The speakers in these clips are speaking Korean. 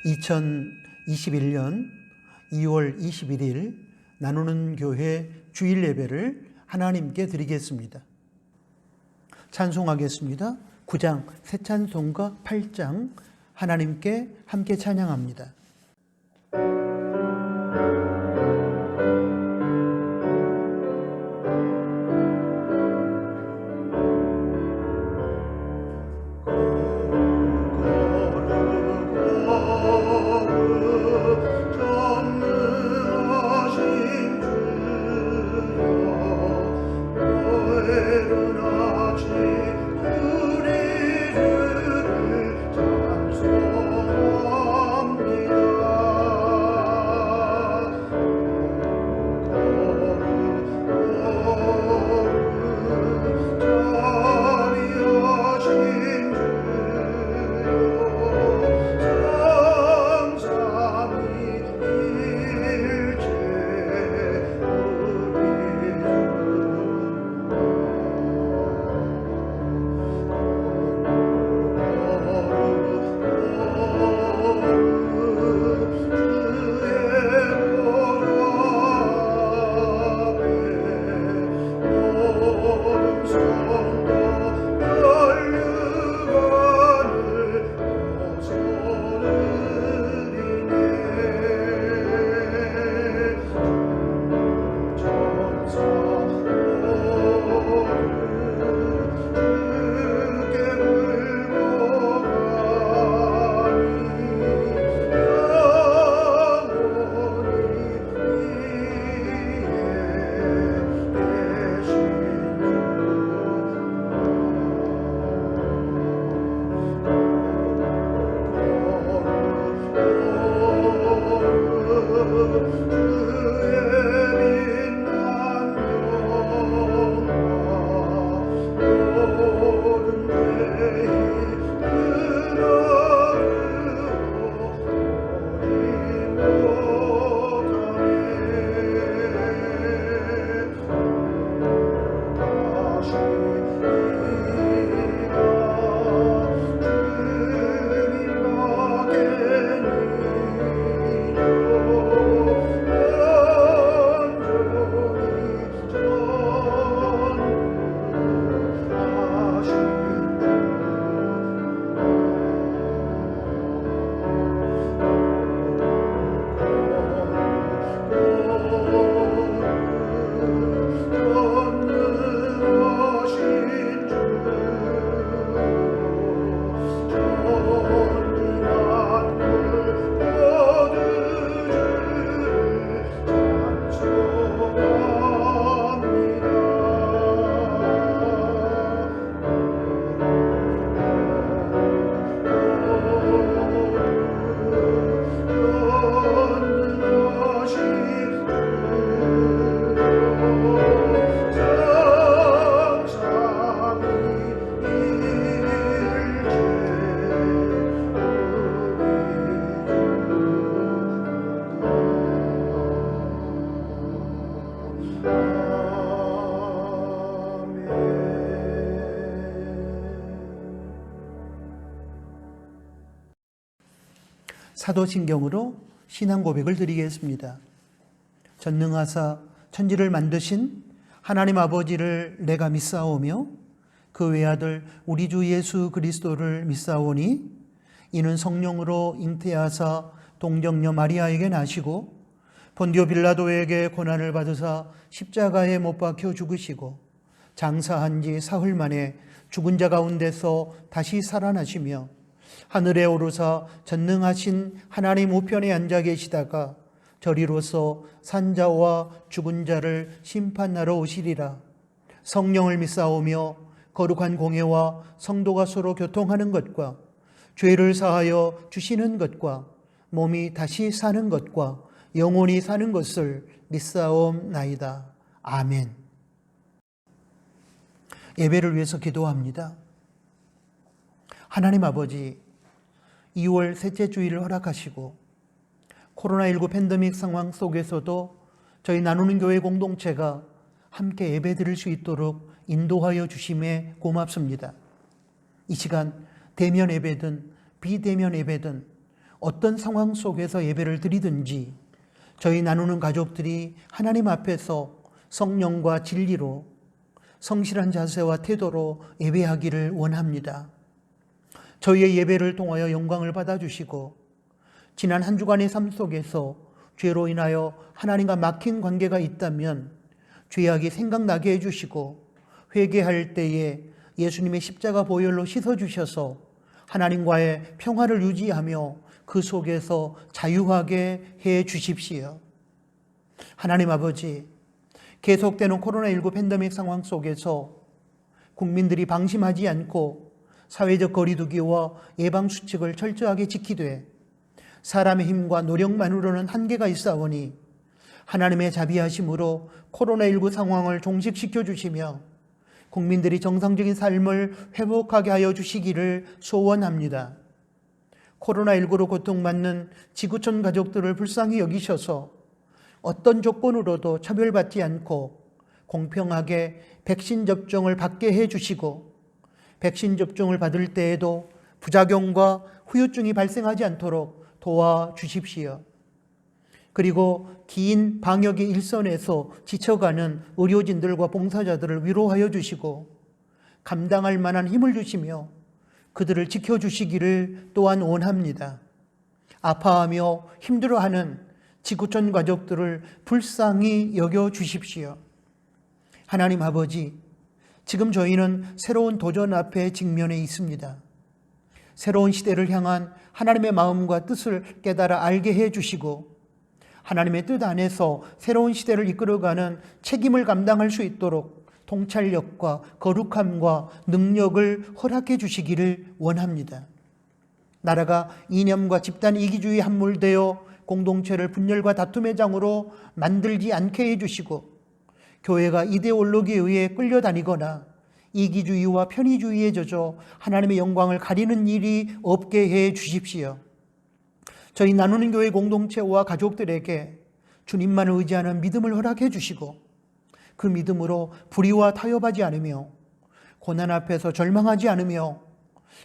2021년 2월 21일 나누는 교회 주일 예배를 하나님께 드리겠습니다. 찬송하겠습니다. 9장 새 찬송가 8장 하나님께 함께 찬양합니다. 사도신경으로 신앙 고백을 드리겠습니다. 전능하사 천지를 만드신 하나님 아버지를 내가 믿사오며 그 외아들 우리 주 예수 그리스도를 믿사오니 이는 성령으로 잉태하사 동정녀 마리아에게 나시고 본디오 빌라도에게 고난을 받으사 십자가에 못 박혀 죽으시고 장사한 지 사흘 만에 죽은 자 가운데서 다시 살아나시며 하늘에 오르사 전능하신 하나님 우편에 앉아 계시다가 저리로서 산자와 죽은 자를 심판하러 오시리라. 성령을 믿사오며 거룩한 공예와 성도가 서로 교통하는 것과 죄를 사하여 주시는 것과 몸이 다시 사는 것과 영원히 사는 것을 믿사옵나이다. 아멘. 예배를 위해서 기도합니다. 하나님 아버지, 2월 셋째 주일을 허락하시고 코로나19 팬데믹 상황 속에서도 저희 나누는 교회 공동체가 함께 예배드릴 수 있도록 인도하여 주심에 고맙습니다. 이 시간 대면 예배든 비대면 예배든 어떤 상황 속에서 예배를 드리든지 저희 나누는 가족들이 하나님 앞에서 성령과 진리로 성실한 자세와 태도로 예배하기를 원합니다. 저희의 예배를 통하여 영광을 받아주시고 지난 한 주간의 삶 속에서 죄로 인하여 하나님과 막힌 관계가 있다면 죄악이 생각나게 해주시고 회개할 때에 예수님의 십자가 보혈로 씻어주셔서 하나님과의 평화를 유지하며 그 속에서 자유하게 해 주십시오. 하나님 아버지, 계속되는 코로나19 팬데믹 상황 속에서 국민들이 방심하지 않고 사회적 거리두기와 예방수칙을 철저하게 지키되 사람의 힘과 노력만으로는 한계가 있사오니 하나님의 자비하심으로 코로나19 상황을 종식시켜 주시며 국민들이 정상적인 삶을 회복하게 하여 주시기를 소원합니다. 코로나19로 고통받는 지구촌 가족들을 불쌍히 여기셔서 어떤 조건으로도 차별받지 않고 공평하게 백신 접종을 받게 해주시고 백신 접종을 받을 때에도 부작용과 후유증이 발생하지 않도록 도와주십시오. 그리고 긴 방역의 일선에서 지쳐가는 의료진들과 봉사자들을 위로하여 주시고 감당할 만한 힘을 주시며 그들을 지켜주시기를 또한 원합니다. 아파하며 힘들어하는 지구촌 가족들을 불쌍히 여겨주십시오. 하나님 아버지, 지금 저희는 새로운 도전 앞에 직면해 있습니다. 새로운 시대를 향한 하나님의 마음과 뜻을 깨달아 알게 해주시고 하나님의 뜻 안에서 새로운 시대를 이끌어가는 책임을 감당할 수 있도록 통찰력과 거룩함과 능력을 허락해 주시기를 원합니다. 나라가 이념과 집단 이기주의에 함몰되어 공동체를 분열과 다툼의 장으로 만들지 않게 해주시고 교회가 이데올로기에 의해 끌려다니거나 이기주의와 편의주의에 젖어 하나님의 영광을 가리는 일이 없게 해 주십시오. 저희 나누는 교회 공동체와 가족들에게 주님만을 의지하는 믿음을 허락해 주시고 그 믿음으로 불의와 타협하지 않으며 고난 앞에서 절망하지 않으며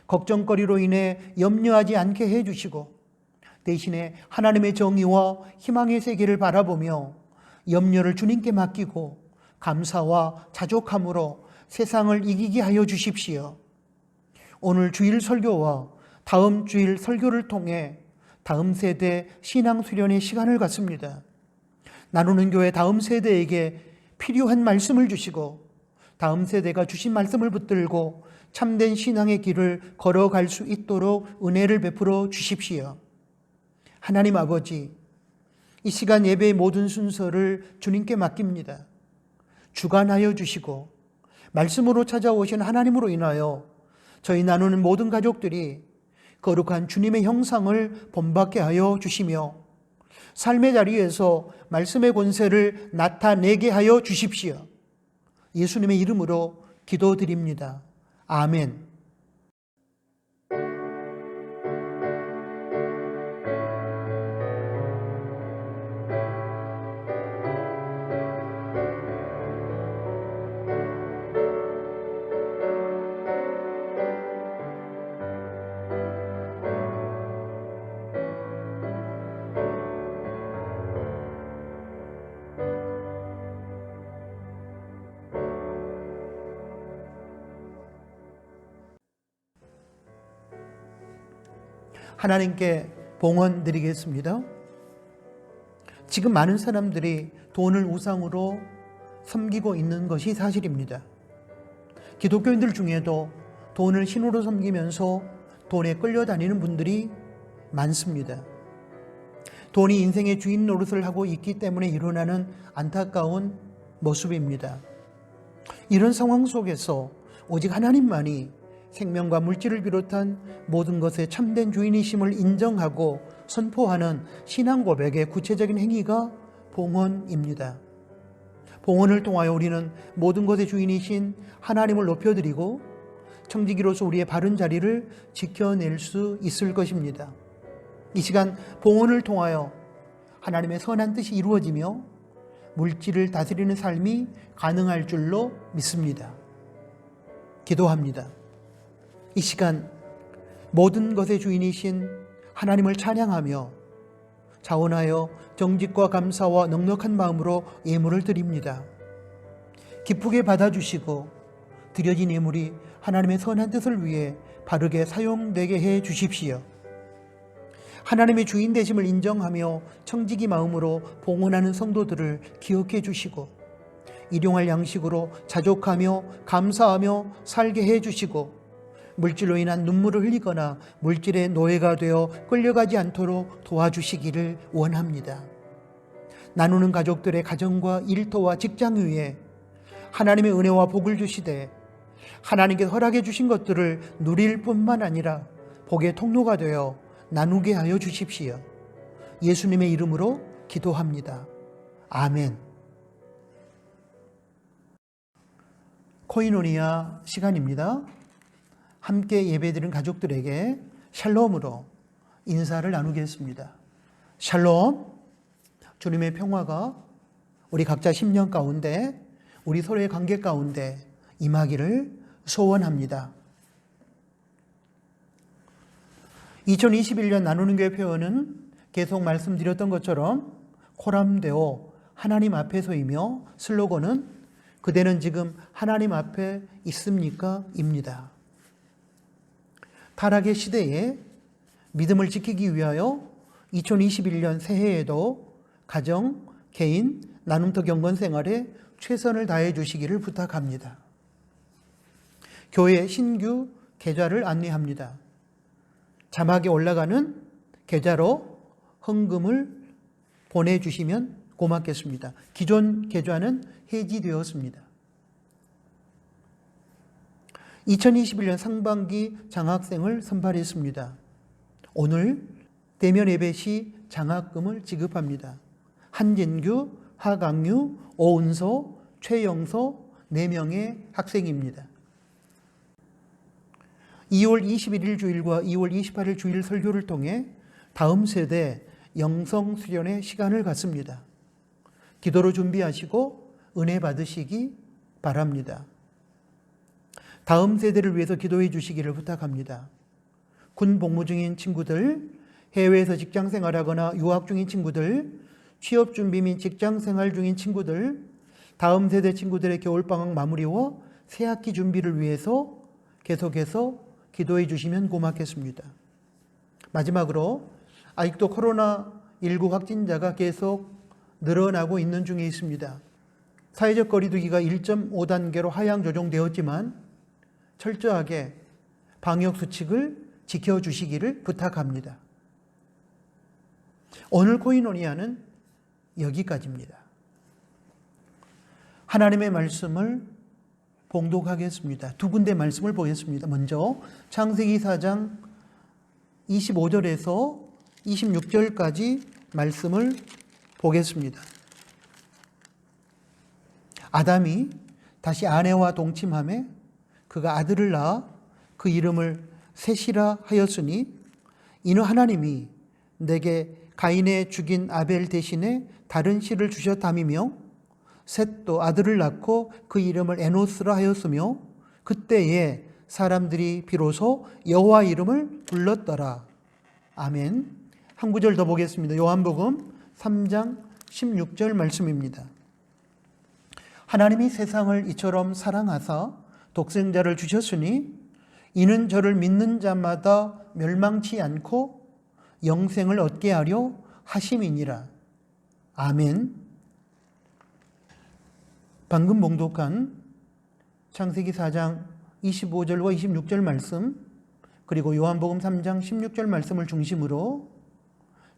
걱정거리로 인해 염려하지 않게 해주시고 대신에 하나님의 정의와 희망의 세계를 바라보며 염려를 주님께 맡기고 감사와 자족함으로 세상을 이기게 하여 주십시오. 오늘 주일 설교와 다음 주일 설교를 통해 다음 세대 신앙 수련의 시간을 갖습니다. 나누는 교회 다음 세대에게 필요한 말씀을 주시고 다음 세대가 주신 말씀을 붙들고 참된 신앙의 길을 걸어갈 수 있도록 은혜를 베풀어 주십시오. 하나님 아버지, 이 시간 예배의 모든 순서를 주님께 맡깁니다. 주관하여 주시고 말씀으로 찾아오신 하나님으로 인하여 저희 나누는 모든 가족들이 거룩한 주님의 형상을 본받게 하여 주시며 삶의 자리에서 말씀의 권세를 나타내게 하여 주십시오. 예수님의 이름으로 기도드립니다. 아멘. 하나님께 봉헌 드리겠습니다. 지금 많은 사람들이 돈을 우상으로 섬기고 있는 것이 사실입니다. 기독교인들 중에도 돈을 신으로 섬기면서 돈에 끌려다니는 분들이 많습니다. 돈이 인생의 주인 노릇을 하고 있기 때문에 일어나는 안타까운 모습입니다. 이런 상황 속에서 오직 하나님만이 생명과 물질을 비롯한 모든 것의 참된 주인이심을 인정하고 선포하는 신앙 고백의 구체적인 행위가 봉헌입니다. 봉헌을 통하여 우리는 모든 것의 주인이신 하나님을 높여드리고 청지기로서 우리의 바른 자리를 지켜낼 수 있을 것입니다. 이 시간 봉헌을 통하여 하나님의 선한 뜻이 이루어지며 물질을 다스리는 삶이 가능할 줄로 믿습니다. 기도합니다. 이 시간 모든 것의 주인이신 하나님을 찬양하며 자원하여 정직과 감사와 넉넉한 마음으로 예물을 드립니다. 기쁘게 받아주시고 드려진 예물이 하나님의 선한 뜻을 위해 바르게 사용되게 해 주십시오. 하나님의 주인 되심을 인정하며 청지기 마음으로 봉헌하는 성도들을 기억해 주시고 일용할 양식으로 자족하며 감사하며 살게 해 주시고 물질로 인한 눈물을 흘리거나 물질의 노예가 되어 끌려가지 않도록 도와주시기를 원합니다. 나누는 가족들의 가정과 일터와 직장 위에 하나님의 은혜와 복을 주시되 하나님께 허락해 주신 것들을 누릴 뿐만 아니라 복의 통로가 되어 나누게 하여 주십시오. 예수님의 이름으로 기도합니다. 아멘. 코이노니아 시간입니다. 함께 예배드린 가족들에게 샬롬으로 인사를 나누겠습니다. 샬롬. 주님의 평화가 우리 각자 심령 가운데, 우리 서로의 관계 가운데 임하기를 소원합니다. 2021년 나누는 교회 표현은 계속 말씀드렸던 것처럼 코람데오, 하나님 앞에서이며 슬로건은 그대는 지금 하나님 앞에 있습니까? 입니다. 타락의 시대에 믿음을 지키기 위하여 2021년 새해에도 가정, 개인, 나눔터 경건 생활에 최선을 다해 주시기를 부탁합니다. 교회 신규 계좌를 안내합니다. 자막에 올라가는 계좌로 헌금을 보내주시면 고맙겠습니다. 기존 계좌는 해지되었습니다. 2021년 상반기 장학생을 선발했습니다. 오늘 대면 예배 시 장학금을 지급합니다. 한진규, 하강유, 오은서, 최영서 4명의 학생입니다. 2월 21일 주일과 2월 28일 주일 설교를 통해 다음 세대 영성 수련의 시간을 갖습니다. 기도로 준비하시고 은혜 받으시기 바랍니다. 다음 세대를 위해서 기도해 주시기를 부탁합니다. 군 복무 중인 친구들, 해외에서 직장 생활하거나 유학 중인 친구들, 취업 준비 및 직장 생활 중인 친구들, 다음 세대 친구들의 겨울방학 마무리와 새학기 준비를 위해서 계속해서 기도해 주시면 고맙겠습니다. 마지막으로 아직도 코로나19 확진자가 계속 늘어나고 있는 중에 있습니다. 사회적 거리두기가 1.5단계로 하향 조정되었지만 철저하게 방역 수칙을 지켜주시기를 부탁합니다. 오늘 코이노니아는 여기까지입니다. 하나님의 말씀을 봉독하겠습니다. 두 군데 말씀을 보겠습니다. 먼저 창세기 4장 25절에서 26절까지 말씀을 보겠습니다. 아담이 다시 아내와 동침하며 그가 아들을 낳아 그 이름을 셋이라 하였으니 이는 하나님이 내게 가인의 죽인 아벨 대신에 다른 씨를 주셨담이며 셋도 아들을 낳고 그 이름을 에노스라 하였으며 그때에 사람들이 비로소 여호와 이름을 불렀더라. 아멘. 한 구절 더 보겠습니다. 요한복음 3장 16절 말씀입니다. 하나님이 세상을 이처럼 사랑하사 독생자를 주셨으니 이는 저를 믿는 자마다 멸망치 않고 영생을 얻게 하려 하심이니라. 아멘. 방금 봉독한 창세기 4장 25절과 26절 말씀, 그리고 요한복음 3장 16절 말씀을 중심으로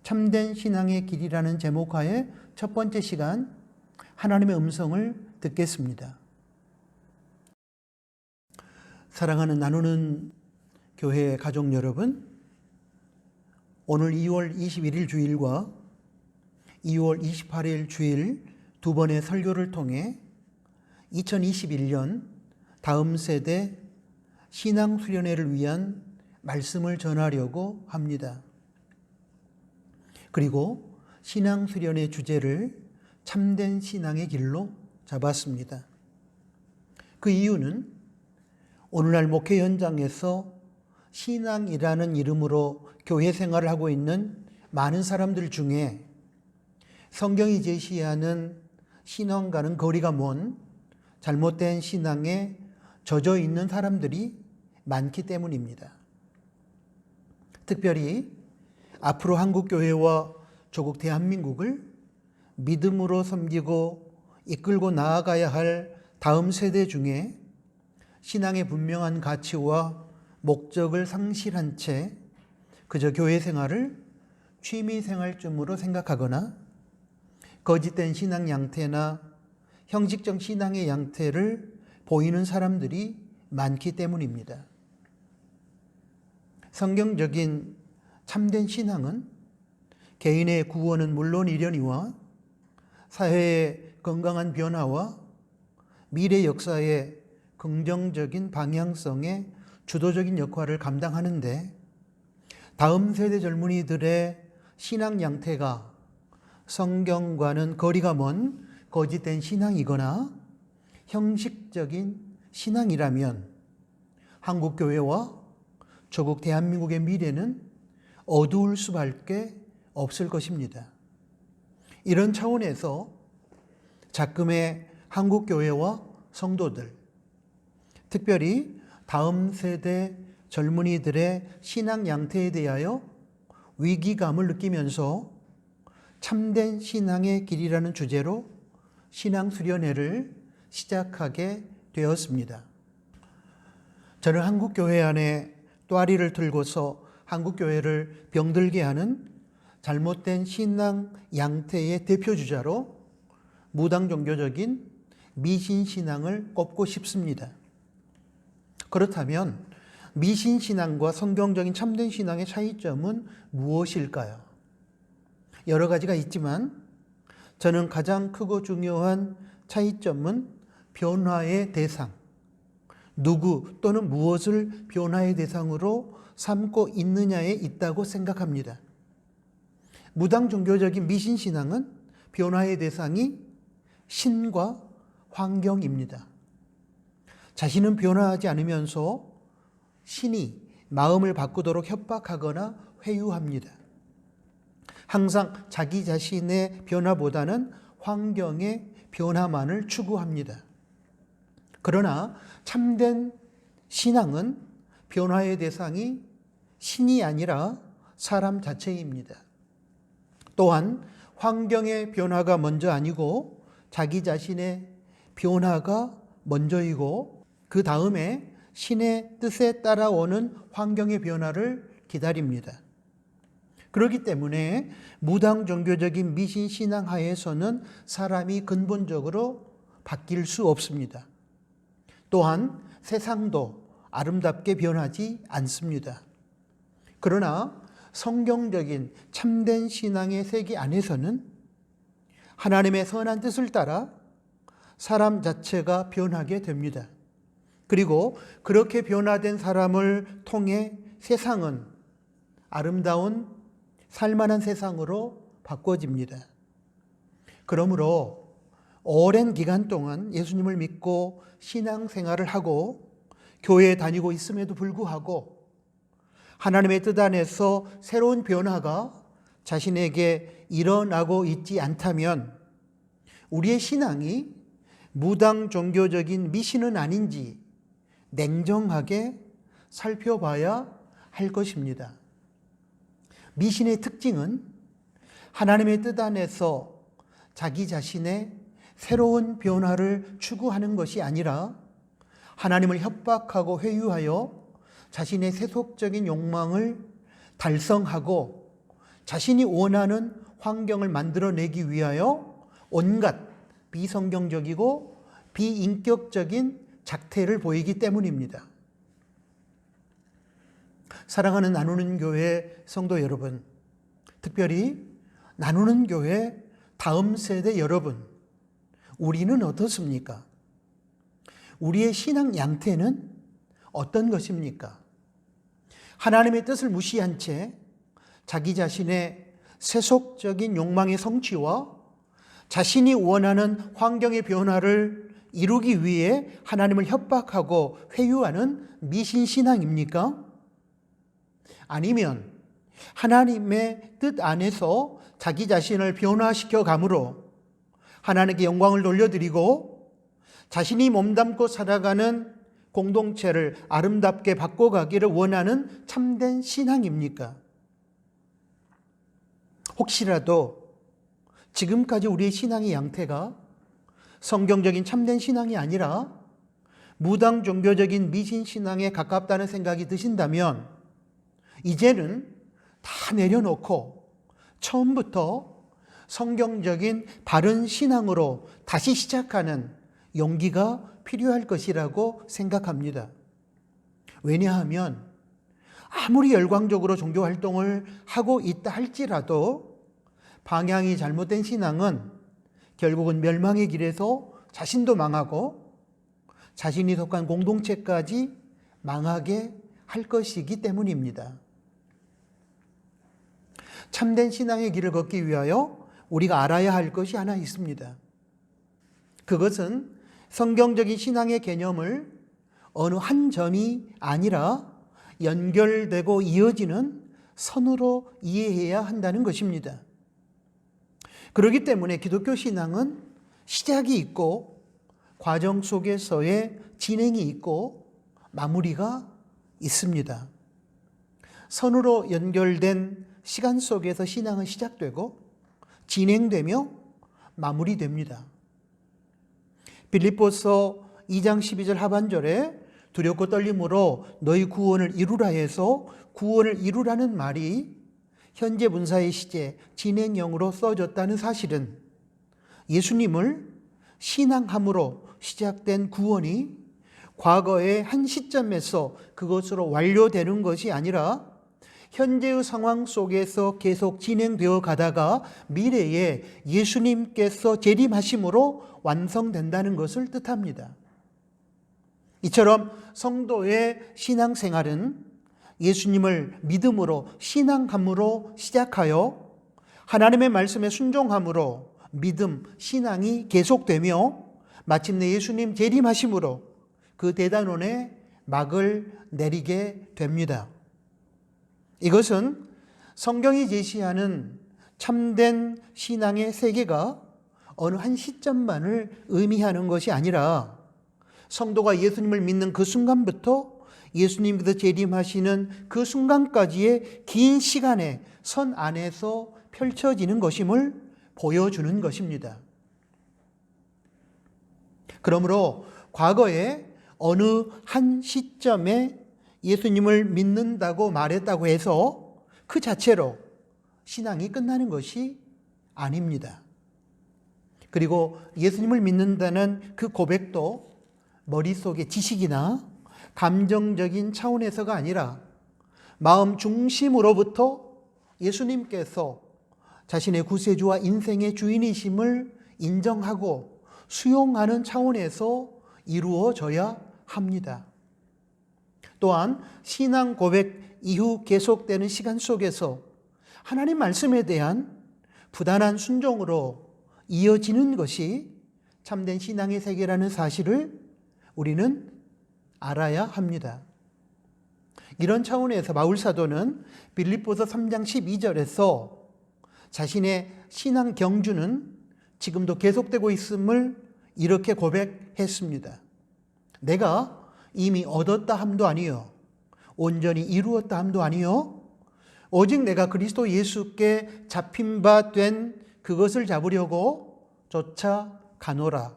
참된 신앙의 길이라는 제목하에 첫 번째 시간 하나님의 음성을 듣겠습니다. 사랑하는 나누는 교회 가족 여러분, 오늘 2월 21일 주일과 2월 28일 주일 두 번의 설교를 통해 2021년 다음 세대 신앙 수련회를 위한 말씀을 전하려고 합니다. 그리고 신앙 수련회 주제를 참된 신앙의 길로 잡았습니다. 그 이유는 오늘날 목회 현장에서 신앙이라는 이름으로 교회 생활을 하고 있는 많은 사람들 중에 성경이 제시하는 신앙과는 거리가 먼 잘못된 신앙에 젖어 있는 사람들이 많기 때문입니다. 특별히 앞으로 한국교회와 조국 대한민국을 믿음으로 섬기고 이끌고 나아가야 할 다음 세대 중에 신앙의 분명한 가치와 목적을 상실한 채 그저 교회 생활을 취미 생활쯤으로 생각하거나 거짓된 신앙 양태나 형식적 신앙의 양태를 보이는 사람들이 많기 때문입니다. 성경적인 참된 신앙은 개인의 구원은 물론이려니와 사회의 건강한 변화와 미래 역사의 긍정적인 방향성에 주도적인 역할을 감당하는데 다음 세대 젊은이들의 신앙 양태가 성경과는 거리가 먼 거짓된 신앙이거나 형식적인 신앙이라면 한국교회와 조국 대한민국의 미래는 어두울 수밖에 없을 것입니다. 이런 차원에서 작금의 한국교회와 성도들, 특별히 다음 세대 젊은이들의 신앙 양태에 대하여 위기감을 느끼면서 참된 신앙의 길이라는 주제로 신앙 수련회를 시작하게 되었습니다. 저는 한국교회 안에 또아리를 틀고서 한국교회를 병들게 하는 잘못된 신앙 양태의 대표주자로 무당 종교적인 미신신앙을 꼽고 싶습니다. 그렇다면 미신신앙과 성경적인 참된 신앙의 차이점은 무엇일까요? 여러 가지가 있지만 저는 가장 크고 중요한 차이점은 변화의 대상, 누구 또는 무엇을 변화의 대상으로 삼고 있느냐에 있다고 생각합니다. 무당 종교적인 미신신앙은 변화의 대상이 신과 환경입니다. 자신은 변화하지 않으면서 신이 마음을 바꾸도록 협박하거나 회유합니다. 항상 자기 자신의 변화보다는 환경의 변화만을 추구합니다. 그러나 참된 신앙은 변화의 대상이 신이 아니라 사람 자체입니다. 또한 환경의 변화가 먼저 아니고 자기 자신의 변화가 먼저이고 그 다음에 신의 뜻에 따라오는 환경의 변화를 기다립니다. 그렇기 때문에 무당 종교적인 미신 신앙 하에서는 사람이 근본적으로 바뀔 수 없습니다. 또한 세상도 아름답게 변하지 않습니다. 그러나 성경적인 참된 신앙의 세계 안에서는 하나님의 선한 뜻을 따라 사람 자체가 변하게 됩니다. 그리고 그렇게 변화된 사람을 통해 세상은 아름다운 살만한 세상으로 바꿔집니다. 그러므로 오랜 기간 동안 예수님을 믿고 신앙생활을 하고 교회에 다니고 있음에도 불구하고 하나님의 뜻 안에서 새로운 변화가 자신에게 일어나고 있지 않다면 우리의 신앙이 무당 종교적인 미신은 아닌지 냉정하게 살펴봐야 할 것입니다. 미신의 특징은 하나님의 뜻 안에서 자기 자신의 새로운 변화를 추구하는 것이 아니라 하나님을 협박하고 회유하여 자신의 세속적인 욕망을 달성하고 자신이 원하는 환경을 만들어내기 위하여 온갖 비성경적이고 비인격적인 작태를 보이기 때문입니다. 사랑하는 나누는 교회 성도 여러분, 특별히 나누는 교회 다음 세대 여러분, 우리는 어떻습니까? 우리의 신앙 양태는 어떤 것입니까? 하나님의 뜻을 무시한 채 자기 자신의 세속적인 욕망의 성취와 자신이 원하는 환경의 변화를 이루기 위해 하나님을 협박하고 회유하는 미신신앙입니까? 아니면 하나님의 뜻 안에서 자기 자신을 변화시켜 감으로 하나님께 영광을 돌려드리고 자신이 몸담고 살아가는 공동체를 아름답게 바꿔가기를 원하는 참된 신앙입니까? 혹시라도 지금까지 우리의 신앙의 양태가 성경적인 참된 신앙이 아니라 무당 종교적인 미신 신앙에 가깝다는 생각이 드신다면 이제는 다 내려놓고 처음부터 성경적인 바른 신앙으로 다시 시작하는 용기가 필요할 것이라고 생각합니다. 왜냐하면 아무리 열광적으로 종교 활동을 하고 있다 할지라도 방향이 잘못된 신앙은 결국은 멸망의 길에서 자신도 망하고 자신이 속한 공동체까지 망하게 할 것이기 때문입니다. 참된 신앙의 길을 걷기 위하여 우리가 알아야 할 것이 하나 있습니다. 그것은 성경적인 신앙의 개념을 어느 한 점이 아니라 연결되고 이어지는 선으로 이해해야 한다는 것입니다. 그렇기 때문에 기독교 신앙은 시작이 있고 과정 속에서의 진행이 있고 마무리가 있습니다. 선으로 연결된 시간 속에서 신앙은 시작되고 진행되며 마무리됩니다. 빌립보서 2장 12절 하반절에 두렵고 떨림으로 너희 구원을 이루라 해서 구원을 이루라는 말이 현재 분사의 시제 진행형으로 써졌다는 사실은 예수님을 신앙함으로 시작된 구원이 과거의 한 시점에서 그것으로 완료되는 것이 아니라 현재의 상황 속에서 계속 진행되어 가다가 미래에 예수님께서 재림하심으로 완성된다는 것을 뜻합니다. 이처럼 성도의 신앙생활은 예수님을 믿음으로 신앙함으로 시작하여 하나님의 말씀에 순종함으로 믿음, 신앙이 계속되며 마침내 예수님 재림하심으로 그 대단원의 막을 내리게 됩니다. 이것은 성경이 제시하는 참된 신앙의 세계가 어느 한 시점만을 의미하는 것이 아니라 성도가 예수님을 믿는 그 순간부터 예수님께서 재림하시는 그 순간까지의 긴 시간의 선 안에서 펼쳐지는 것임을 보여주는 것입니다. 그러므로 과거에 어느 한 시점에 예수님을 믿는다고 말했다고 해서 그 자체로 신앙이 끝나는 것이 아닙니다. 그리고 예수님을 믿는다는 그 고백도 머릿속의 지식이나 감정적인 차원에서가 아니라 마음 중심으로부터 예수님께서 자신의 구세주와 인생의 주인이심을 인정하고 수용하는 차원에서 이루어져야 합니다. 또한 신앙 고백 이후 계속되는 시간 속에서 하나님 말씀에 대한 부단한 순종으로 이어지는 것이 참된 신앙의 세계라는 사실을 우리는 알아야 합니다. 이런 차원에서 바울 사도는 빌립보서 3장 12절에서 자신의 신앙 경주는 지금도 계속되고 있음을 이렇게 고백했습니다. 내가 이미 얻었다 함도 아니요 온전히 이루었다 함도 아니요 오직 내가 그리스도 예수께 잡힌 바 된 그것을 잡으려고 쫓아가노라.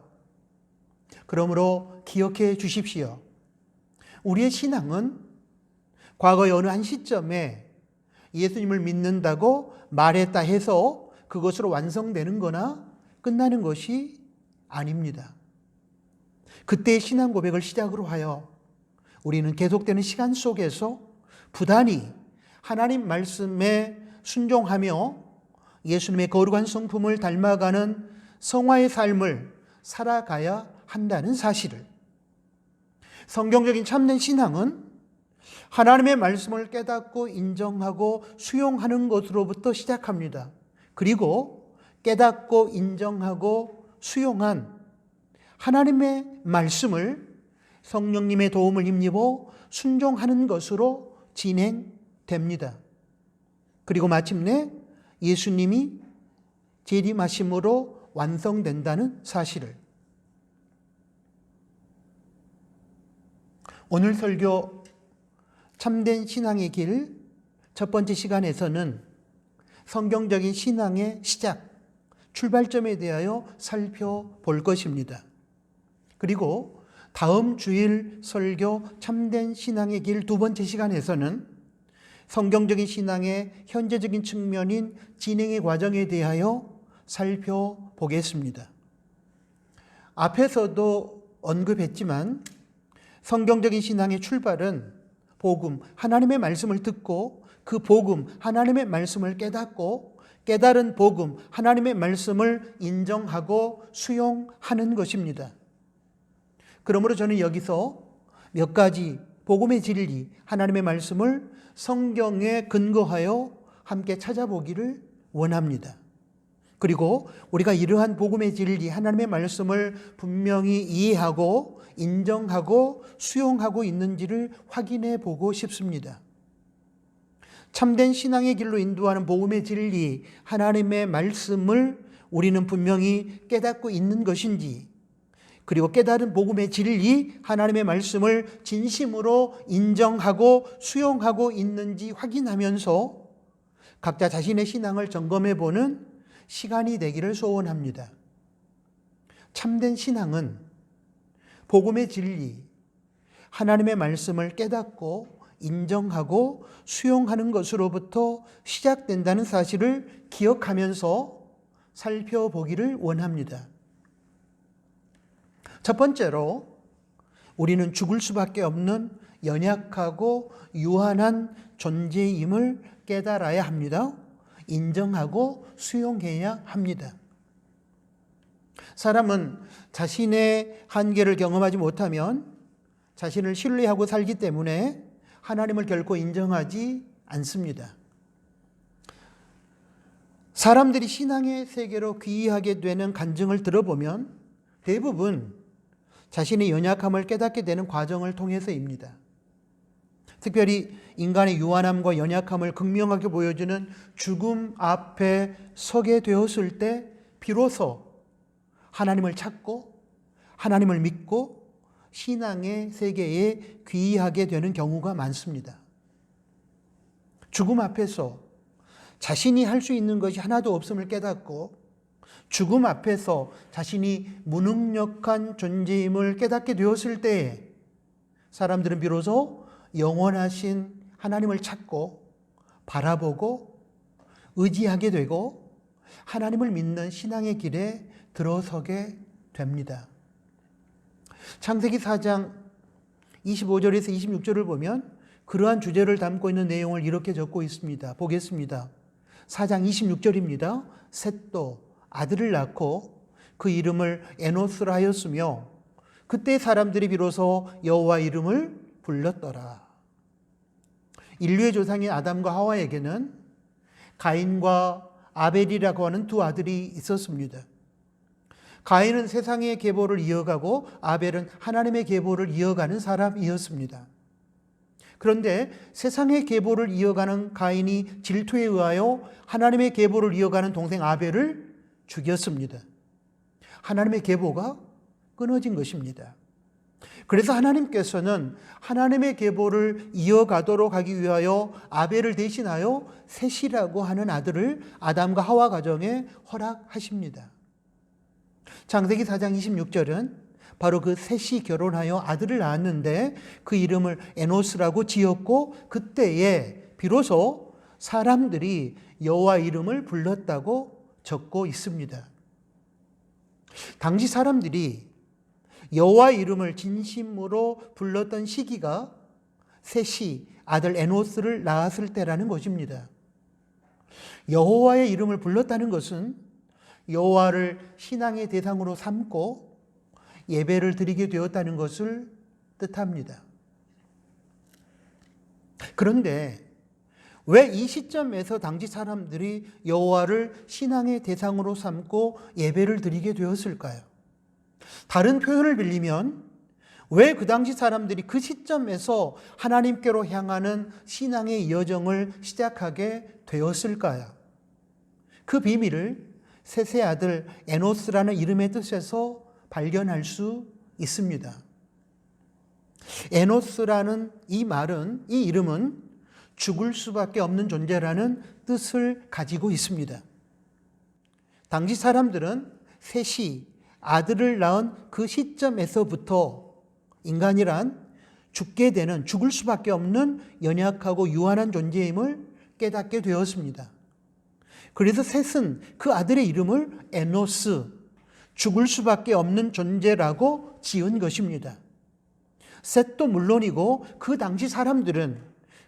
그러므로 기억해 주십시오. 우리의 신앙은 과거의 어느 한 시점에 예수님을 믿는다고 말했다 해서 그것으로 완성되는 거나 끝나는 것이 아닙니다. 그때의 신앙 고백을 시작으로 하여 우리는 계속되는 시간 속에서 부단히 하나님 말씀에 순종하며 예수님의 거룩한 성품을 닮아가는 성화의 삶을 살아가야 한다는 사실을, 성경적인 참된 신앙은 하나님의 말씀을 깨닫고 인정하고 수용하는 것으로부터 시작합니다. 그리고 깨닫고 인정하고 수용한 하나님의 말씀을 성령님의 도움을 힘입어 순종하는 것으로 진행됩니다. 됩니다. 그리고 마침내 예수님이 재림하심으로 완성된다는 사실을. 오늘 설교 참된 신앙의 길 첫 번째 시간에서는 성경적인 신앙의 시작, 출발점에 대하여 살펴볼 것입니다. 그리고 다음 주일 설교 참된 신앙의 길 두 번째 시간에서는 성경적인 신앙의 현재적인 측면인 진행의 과정에 대하여 살펴보겠습니다. 앞에서도 언급했지만 성경적인 신앙의 출발은 복음, 하나님의 말씀을 듣고 그 복음, 하나님의 말씀을 깨닫고 깨달은 복음, 하나님의 말씀을 인정하고 수용하는 것입니다. 그러므로 저는 여기서 몇 가지 복음의 진리, 하나님의 말씀을 성경에 근거하여 함께 찾아보기를 원합니다. 그리고 우리가 이러한 복음의 진리, 하나님의 말씀을 분명히 이해하고 인정하고 수용하고 있는지를 확인해 보고 싶습니다. 참된 신앙의 길로 인도하는 복음의 진리, 하나님의 말씀을 우리는 분명히 깨닫고 있는 것인지, 그리고 깨달은 복음의 진리, 하나님의 말씀을 진심으로 인정하고 수용하고 있는지 확인하면서 각자 자신의 신앙을 점검해 보는 시간이 되기를 소원합니다. 참된 신앙은 복음의 진리, 하나님의 말씀을 깨닫고 인정하고 수용하는 것으로부터 시작된다는 사실을 기억하면서 살펴보기를 원합니다. 첫 번째로 우리는 죽을 수밖에 없는 연약하고 유한한 존재임을 깨달아야 합니다. 인정하고 수용해야 합니다. 사람은 자신의 한계를 경험하지 못하면 자신을 신뢰하고 살기 때문에 하나님을 결코 인정하지 않습니다. 사람들이 신앙의 세계로 귀의하게 되는 간증을 들어보면 대부분 자신의 연약함을 깨닫게 되는 과정을 통해서입니다. 특별히 인간의 유한함과 연약함을 극명하게 보여주는 죽음 앞에 서게 되었을 때 비로소 하나님을 찾고 하나님을 믿고 신앙의 세계에 귀의하게 되는 경우가 많습니다. 죽음 앞에서 자신이 할 수 있는 것이 하나도 없음을 깨닫고 죽음 앞에서 자신이 무능력한 존재임을 깨닫게 되었을 때에 사람들은 비로소 영원하신 하나님을 찾고 바라보고 의지하게 되고 하나님을 믿는 신앙의 길에 들어서게 됩니다. 창세기 4장 25절에서 26절을 보면 그러한 주제를 담고 있는 내용을 이렇게 적고 있습니다. 보겠습니다. 4장 26절입니다. 셋도 아들을 낳고 그 이름을 에노스라 하였으며 그때 사람들이 비로소 여호와 이름을 불렀더라. 인류의 조상인 아담과 하와에게는 가인과 아벨이라고 하는 두 아들이 있었습니다. 가인은 세상의 계보를 이어가고 아벨은 하나님의 계보를 이어가는 사람이었습니다. 그런데 세상의 계보를 이어가는 가인이 질투에 의하여 하나님의 계보를 이어가는 동생 아벨을 죽였습니다. 하나님의 계보가 끊어진 것입니다. 그래서 하나님께서는 하나님의 계보를 이어가도록 하기 위하여 아벨을 대신하여 셋이라고 하는 아들을 아담과 하와 가정에 허락하십니다. 창세기 4장 26절은 바로 그 셋이 결혼하여 아들을 낳았는데 그 이름을 에노스라고 지었고 그때에 비로소 사람들이 여호와 이름을 불렀다고 적고 있습니다. 당시 사람들이 여호와 이름을 진심으로 불렀던 시기가 셋이 아들 에노스를 낳았을 때라는 것입니다. 여호와의 이름을 불렀다는 것은 여호와를 신앙의 대상으로 삼고 예배를 드리게 되었다는 것을 뜻합니다. 그런데 왜 이 시점에서 당시 사람들이 여호와를 신앙의 대상으로 삼고 예배를 드리게 되었을까요? 다른 표현을 빌리면 왜 그 당시 사람들이 그 시점에서 하나님께로 향하는 신앙의 여정을 시작하게 되었을까요? 그 비밀을 셋의 아들 에노스라는 이름의 뜻에서 발견할 수 있습니다. 에노스라는 이 이름은 죽을 수밖에 없는 존재라는 뜻을 가지고 있습니다. 당시 사람들은 셋이 아들을 낳은 그 시점에서부터 인간이란 죽을 수밖에 없는 연약하고 유한한 존재임을 깨닫게 되었습니다. 그래서 셋은 그 아들의 이름을 에노스, 죽을 수밖에 없는 존재라고 지은 것입니다. 셋도 물론이고 그 당시 사람들은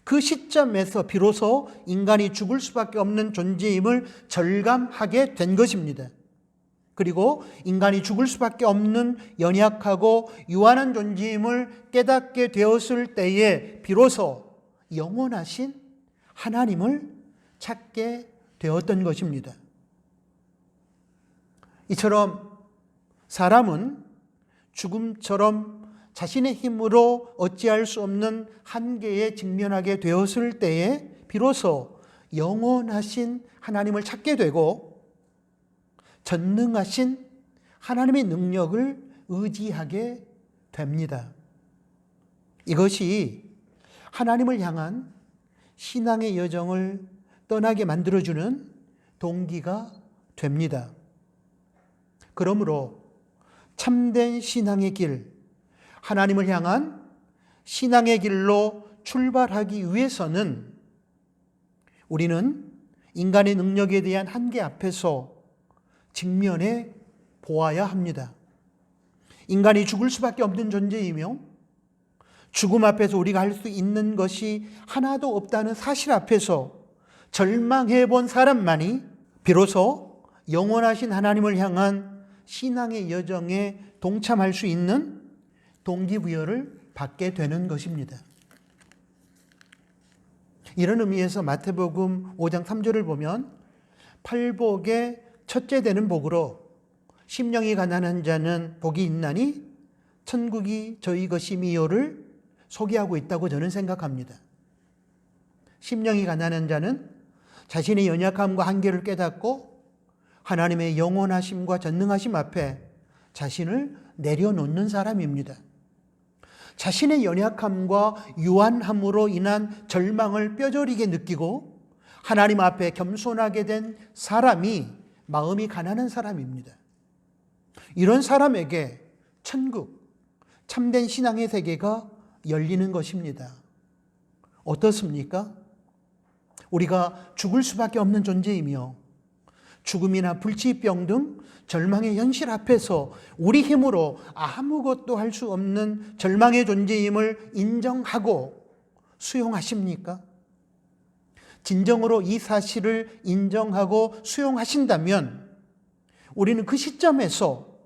그 시점에서 비로소 인간이 죽을 수밖에 없는 존재임을 절감하게 된 것입니다. 그리고 인간이 죽을 수밖에 없는 연약하고 유한한 존재임을 깨닫게 되었을 때에 비로소 영원하신 하나님을 찾게 되었던 것입니다. 이처럼 사람은 죽음처럼 자신의 힘으로 어찌할 수 없는 한계에 직면하게 되었을 때에 비로소 영원하신 하나님을 찾게 되고 전능하신 하나님의 능력을 의지하게 됩니다. 이것이 하나님을 향한 신앙의 여정을 떠나게 만들어주는 동기가 됩니다. 그러므로 참된 신앙의 길, 하나님을 향한 신앙의 길로 출발하기 위해서는 우리는 인간의 능력에 대한 한계 앞에서 직면해 보아야 합니다. 인간이 죽을 수밖에 없는 존재이며 죽음 앞에서 우리가 할 수 있는 것이 하나도 없다는 사실 앞에서 절망해 본 사람만이 비로소 영원하신 하나님을 향한 신앙의 여정에 동참할 수 있는 동기부여를 받게 되는 것입니다. 이런 의미에서 마태복음 5장 3절을 보면 팔복의 첫째 되는 복으로 심령이 가난한 자는 복이 있나니 천국이 저희 것임이요를 소개하고 있다고 저는 생각합니다. 심령이 가난한 자는 자신의 연약함과 한계를 깨닫고 하나님의 영원하심과 전능하심 앞에 자신을 내려놓는 사람입니다. 자신의 연약함과 유한함으로 인한 절망을 뼈저리게 느끼고 하나님 앞에 겸손하게 된 사람이 마음이 가난한 사람입니다. 이런 사람에게 천국, 참된 신앙의 세계가 열리는 것입니다. 어떻습니까? 우리가 죽을 수밖에 없는 존재이며 죽음이나 불치병 등 절망의 현실 앞에서 우리 힘으로 아무것도 할 수 없는 절망의 존재임을 인정하고 수용하십니까? 진정으로 이 사실을 인정하고 수용하신다면 우리는 그 시점에서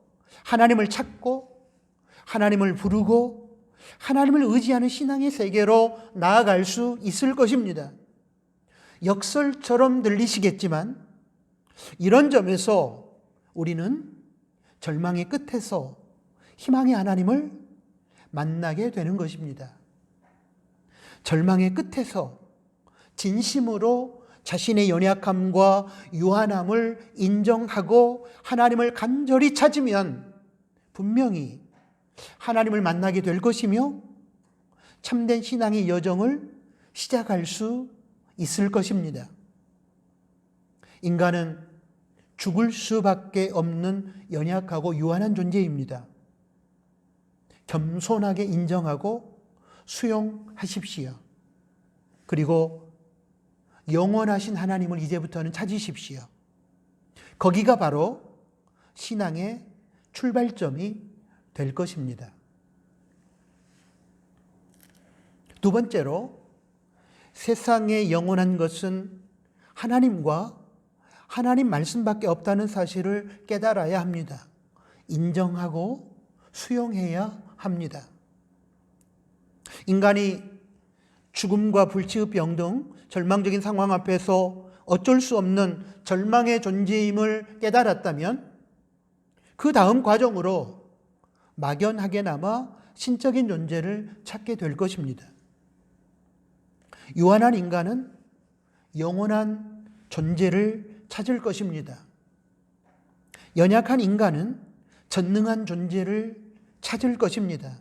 하나님을 찾고 하나님을 부르고 하나님을 의지하는 신앙의 세계로 나아갈 수 있을 것입니다. 역설처럼 들리시겠지만 이런 점에서 우리는 절망의 끝에서 희망의 하나님을 만나게 되는 것입니다. 절망의 끝에서 진심으로 자신의 연약함과 유한함을 인정하고 하나님을 간절히 찾으면 분명히 하나님을 만나게 될 것이며 참된 신앙의 여정을 시작할 수 있을 것입니다. 인간은 죽을 수밖에 없는 연약하고 유한한 존재입니다. 겸손하게 인정하고 수용하십시오. 그리고 영원하신 하나님을 이제부터는 찾으십시오. 거기가 바로 신앙의 출발점이 될 것입니다. 두 번째로, 세상에 영원한 것은 하나님과 하나님 말씀밖에 없다는 사실을 깨달아야 합니다. 인정하고 수용해야 합니다. 인간이 죽음과 불치의 병 등 절망적인 상황 앞에서 어쩔 수 없는 절망의 존재임을 깨달았다면 그 다음 과정으로 막연하게나마 신적인 존재를 찾게 될 것입니다. 유한한 인간은 영원한 존재를 찾을 것입니다. 연약한 인간은 전능한 존재를 찾을 것입니다.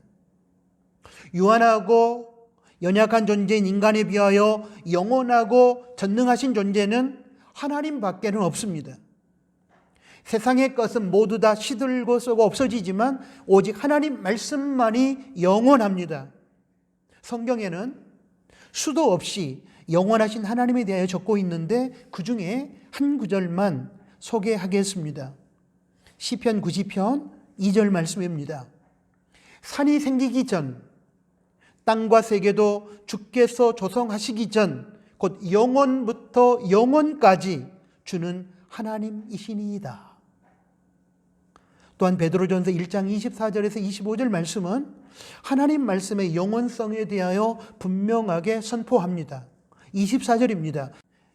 유한하고 연약한 존재인 인간에 비하여 영원하고 전능하신 존재는 하나님밖에는 없습니다. 세상의 것은 모두 다 시들고 썩어 없어지지만 오직 하나님 말씀만이 영원합니다. 성경에는 수도 없이 영원하신 하나님에 대하여 적고 있는데 그 중에 한 구절만 소개하겠습니다. 시편 90편 2절 말씀입니다. 산이 생기기 전 땅과 세계도 주께서 조성하시기 전 곧 영원부터 영원까지 주는 하나님이시니이다. 또한 베드로전서 1장 24절에서 25절 말씀은 하나님 말씀의 영원성에 대하여 분명하게 선포합니다. 24절입니다.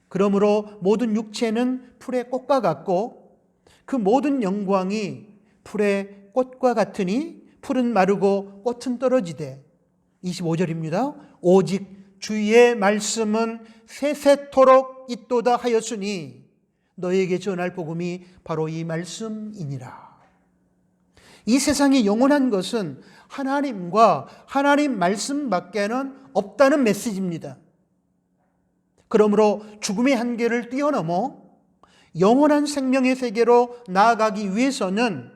그러므로 모든 육체는 풀의 꽃과 같고 그 모든 영광이 풀의 꽃과 같으니 풀은 마르고 꽃은 떨어지되 25절입니다. 오직 주의 말씀은 세세토록 있도다 하였으니 너에게 전할 복음이 바로 이 말씀이니라. 이 세상이 영원한 것은 하나님과 하나님 말씀밖에는 없다는 메시지입니다. 그러므로 죽음의 한계를 뛰어넘어 영원한 생명의 세계로 나아가기 위해서는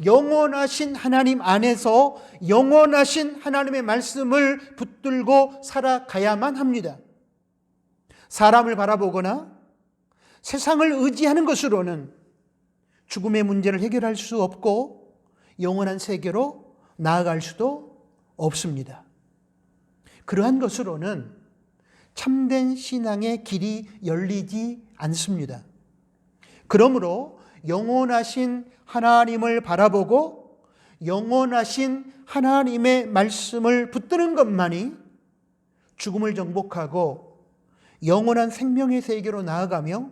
영원하신 하나님 안에서 영원하신 하나님의 말씀을 붙들고 살아가야만 합니다. 사람을 바라보거나 세상을 의지하는 것으로는 죽음의 문제를 해결할 수 없고 영원한 세계로 나아갈 수도 없습니다. 그러한 것으로는 참된 신앙의 길이 열리지 않습니다. 그러므로 영원하신 하나님을 바라보고 영원하신 하나님의 말씀을 붙드는 것만이 죽음을 정복하고 영원한 생명의 세계로 나아가며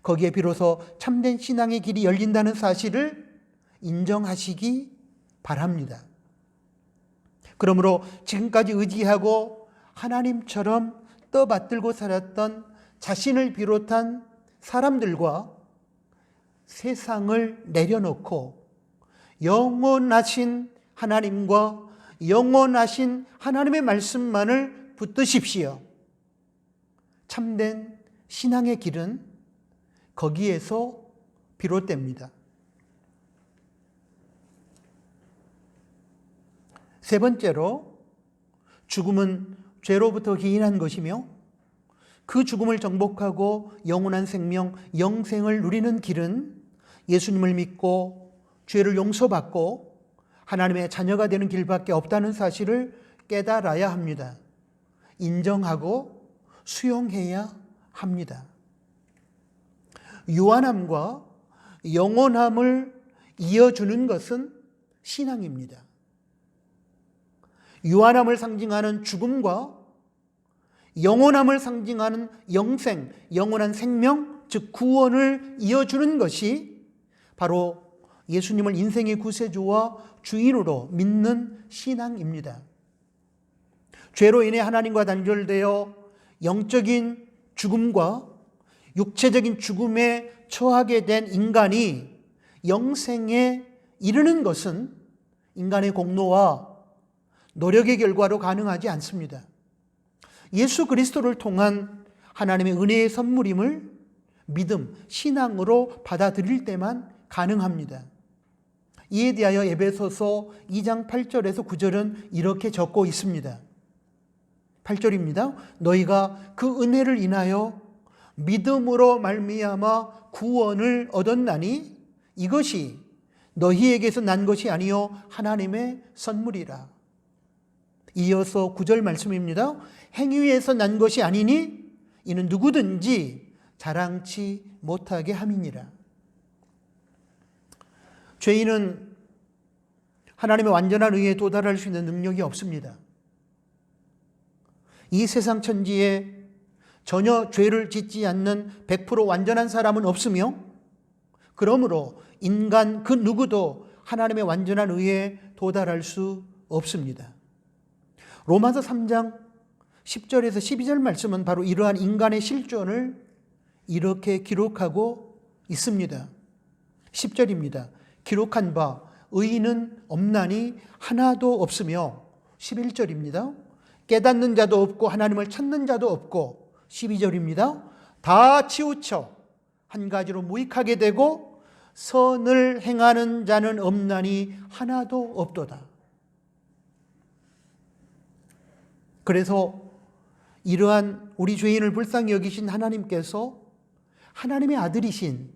거기에 비로소 참된 신앙의 길이 열린다는 사실을 인정하시기 바랍니다. 그러므로 지금까지 의지하고 하나님처럼 떠받들고 살았던 자신을 비롯한 사람들과 세상을 내려놓고 영원하신 하나님과 영원하신 하나님의 말씀만을 붙드십시오. 참된 신앙의 길은 거기에서 비롯됩니다. 세 번째로, 죽음은 죄로부터 기인한 것이며 그 죽음을 정복하고 영원한 생명, 영생을 누리는 길은 예수님을 믿고 죄를 용서받고 하나님의 자녀가 되는 길밖에 없다는 사실을 깨달아야 합니다. 인정하고 수용해야 합니다. 유한함과 영원함을 이어주는 것은 신앙입니다. 유한함을 상징하는 죽음과 영원함을 상징하는 영생, 영원한 생명, 즉 구원을 이어주는 것이 바로 예수님을 인생의 구세주와 주인으로 믿는 신앙입니다. 죄로 인해 하나님과 단절되어 영적인 죽음과 육체적인 죽음에 처하게 된 인간이 영생에 이르는 것은 인간의 공로와 노력의 결과로 가능하지 않습니다. 예수 그리스도를 통한 하나님의 은혜의 선물임을 믿음, 신앙으로 받아들일 때만 가능합니다. 이에 대하여 에베소서 2장 8절에서 9절은 이렇게 적고 있습니다. 8절입니다. 너희가 그 은혜를 인하여 믿음으로 말미암아 구원을 얻었나니 이것이 너희에게서 난 것이 아니요 하나님의 선물이라. 이어서 9절 말씀입니다. 행위에서 난 것이 아니니 이는 누구든지 자랑치 못하게 함이니라. 죄인은 하나님의 완전한 의에 도달할 수 있는 능력이 없습니다. 이 세상 천지에 전혀 죄를 짓지 않는 100% 완전한 사람은 없으며 그러므로 인간 그 누구도 하나님의 완전한 의에 도달할 수 없습니다. 로마서 3장 10절에서 12절 말씀은 바로 이러한 인간의 실존을 이렇게 기록하고 있습니다. 10절입니다. 기록한 바 의인은 없나니 하나도 없으며 11절입니다. 깨닫는 자도 없고 하나님을 찾는 자도 없고 12절입니다. 다 치우쳐 한 가지로 무익하게 되고 선을 행하는 자는 없나니 하나도 없도다. 그래서 이러한 우리 죄인을 불쌍히 여기신 하나님께서 하나님의 아들이신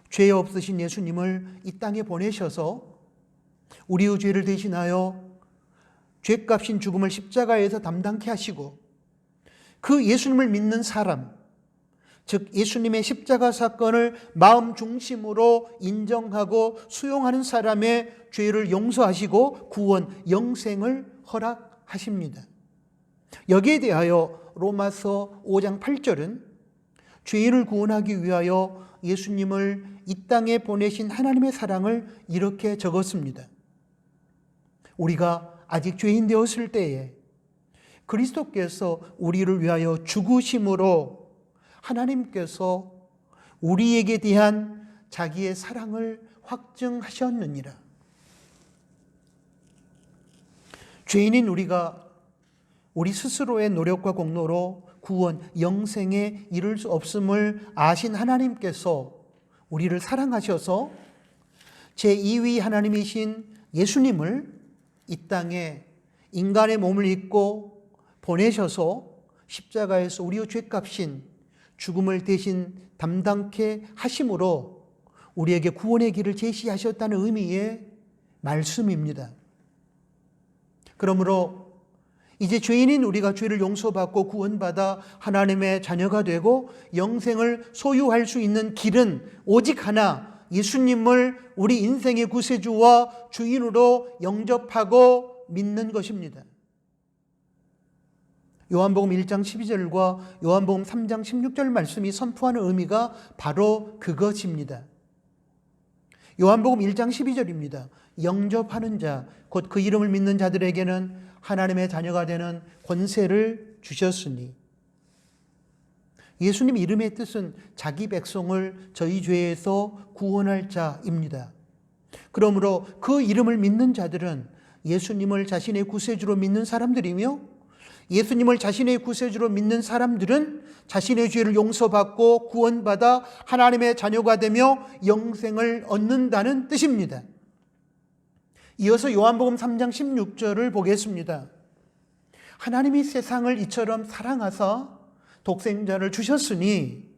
죄 없으신 예수님을 이 땅에 보내셔서 우리의 죄를 대신하여 죄값인 죽음을 십자가에서 담당케 하시고 그 예수님을 믿는 사람, 즉 예수님의 십자가 사건을 마음 중심으로 인정하고 수용하는 사람의 죄를 용서하시고 구원, 영생을 허락하십니다. 여기에 대하여 로마서 5장 8절은 죄인을 구원하기 위하여 예수님을 이 땅에 보내신 하나님의 사랑을 이렇게 적었습니다. 우리가 아직 죄인 되었을 때에 그리스도께서 우리를 위하여 죽으심으로 하나님께서 우리에게 대한 자기의 사랑을 확증하셨느니라. 죄인인 우리가 우리 스스로의 노력과 공로로 구원, 영생에 이를 수 없음을 아신 하나님께서 우리를 사랑하셔서 제2위 하나님이신 예수님을 이 땅에 인간의 몸을 입고 보내셔서 십자가에서 우리의 죄값인 죽음을 대신 담당케 하심으로 우리에게 구원의 길을 제시하셨다는 의미의 말씀입니다. 그러므로 이제 죄인인 우리가 죄를 용서받고 구원받아 하나님의 자녀가 되고 영생을 소유할 수 있는 길은 오직 하나, 예수님을 우리 인생의 구세주와 주인으로 영접하고 믿는 것입니다. 요한복음 1장 12절과 요한복음 3장 16절 말씀이 선포하는 의미가 바로 그것입니다. 요한복음 1장 12절입니다. 영접하는 자, 곧 그 이름을 믿는 자들에게는 하나님의 자녀가 되는 권세를 주셨으니, 예수님 이름의 뜻은 자기 백성을 저희 죄에서 구원할 자입니다. 그러므로 그 이름을 믿는 자들은 예수님을 자신의 구세주로 믿는 사람들이며, 예수님을 자신의 구세주로 믿는 사람들은 자신의 죄를 용서받고 구원받아 하나님의 자녀가 되며 영생을 얻는다는 뜻입니다. 이어서 요한복음 3장 16절을 보겠습니다. 하나님이 세상을 이처럼 사랑하사 독생자를 주셨으니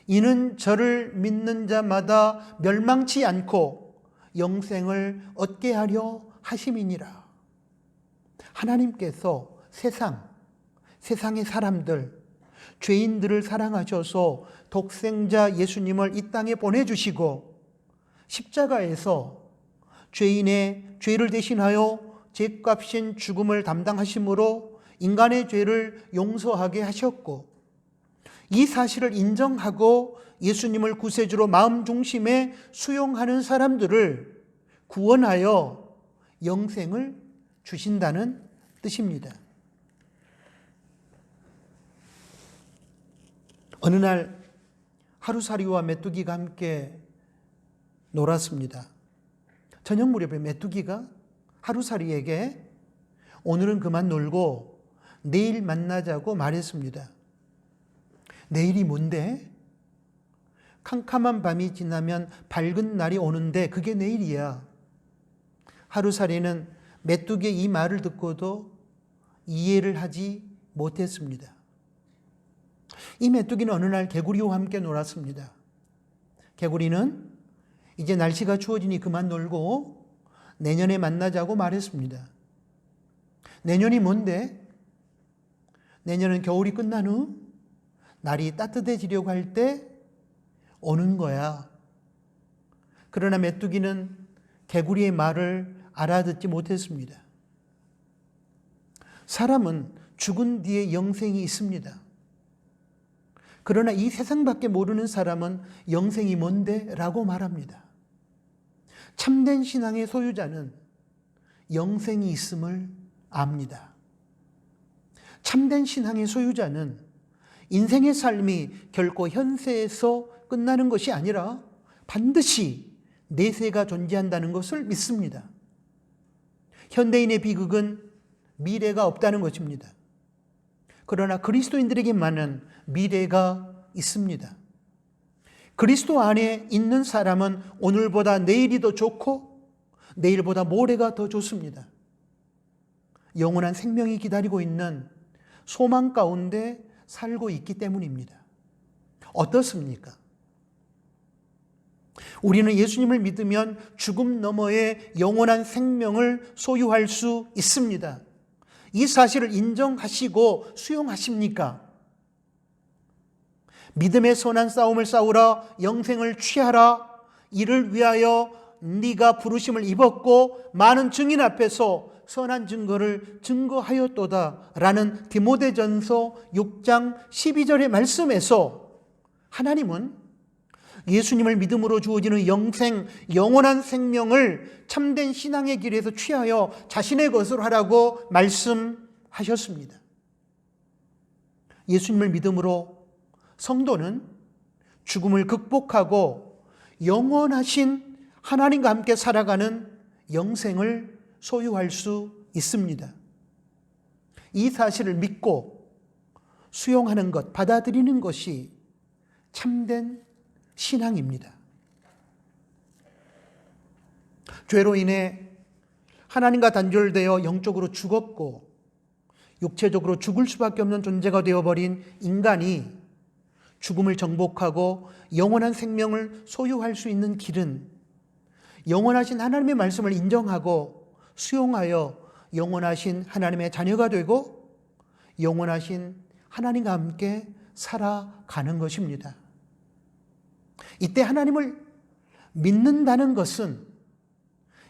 이는 저를 믿는 자마다 멸망치 않고 영생을 얻게 하려 하심이니라. 하나님께서 세상의 사람들, 죄인들을 사랑하셔서 독생자 예수님을 이 땅에 보내주시고 십자가에서 죄인의 죄를 대신하여 죄값인 죽음을 담당하심으로 인간의 죄를 용서하게 하셨고, 이 사실을 인정하고 예수님을 구세주로 마음 중심에 수용하는 사람들을 구원하여 영생을 주신다는 뜻입니다. 어느 날 하루살이와 메뚜기가 함께 놀았습니다. 저녁 무렵에 메뚜기가 하루살이에게 오늘은 그만 놀고 내일 만나자고 말했습니다. 내일이 뭔데? 캄캄한 밤이 지나면 밝은 날이 오는데 그게 내일이야. 하루살이는 메뚜기의 이 말을 듣고도 이해를 하지 못했습니다. 이 메뚜기는 어느 날 개구리와 함께 놀았습니다. 개구리는 이제 날씨가 추워지니 그만 놀고 내년에 만나자고 말했습니다. 내년이 뭔데? 내년은 겨울이 끝난 후 날이 따뜻해지려고 할 때 오는 거야. 그러나 메뚜기는 개구리의 말을 알아듣지 못했습니다. 사람은 죽은 뒤에 영생이 있습니다. 그러나 이 세상밖에 모르는 사람은 영생이 뭔데? 라고 말합니다. 참된 신앙의 소유자는 영생이 있음을 압니다. 참된 신앙의 소유자는 인생의 삶이 결코 현세에서 끝나는 것이 아니라 반드시 내세가 존재한다는 것을 믿습니다. 현대인의 비극은 미래가 없다는 것입니다. 그러나 그리스도인들에게만은 미래가 있습니다. 그리스도 안에 있는 사람은 오늘보다 내일이 더 좋고 내일보다 모레가 더 좋습니다. 영원한 생명이 기다리고 있는 소망 가운데 살고 있기 때문입니다. 어떻습니까? 우리는 예수님을 믿으면 죽음 너머의 영원한 생명을 소유할 수 있습니다. 이 사실을 인정하시고 수용하십니까? 믿음의 선한 싸움을 싸우라, 영생을 취하라, 이를 위하여 네가 부르심을 입었고 많은 증인 앞에서 선한 증거를 증거하였도다 라는 디모데전서 6장 12절의 말씀에서 하나님은 예수님을 믿음으로 주어지는 영생, 영원한 생명을 참된 신앙의 길에서 취하여 자신의 것으로 하라고 말씀하셨습니다. 예수님을 믿음으로 성도는 죽음을 극복하고 영원하신 하나님과 함께 살아가는 영생을 소유할 수 있습니다. 이 사실을 믿고 수용하는 것, 받아들이는 것이 참된 신앙입니다. 죄로 인해 하나님과 단절되어 영적으로 죽었고 육체적으로 죽을 수밖에 없는 존재가 되어버린 인간이 죽음을 정복하고 영원한 생명을 소유할 수 있는 길은 영원하신 하나님의 말씀을 인정하고 수용하여 영원하신 하나님의 자녀가 되고 영원하신 하나님과 함께 살아가는 것입니다. 이때 하나님을 믿는다는 것은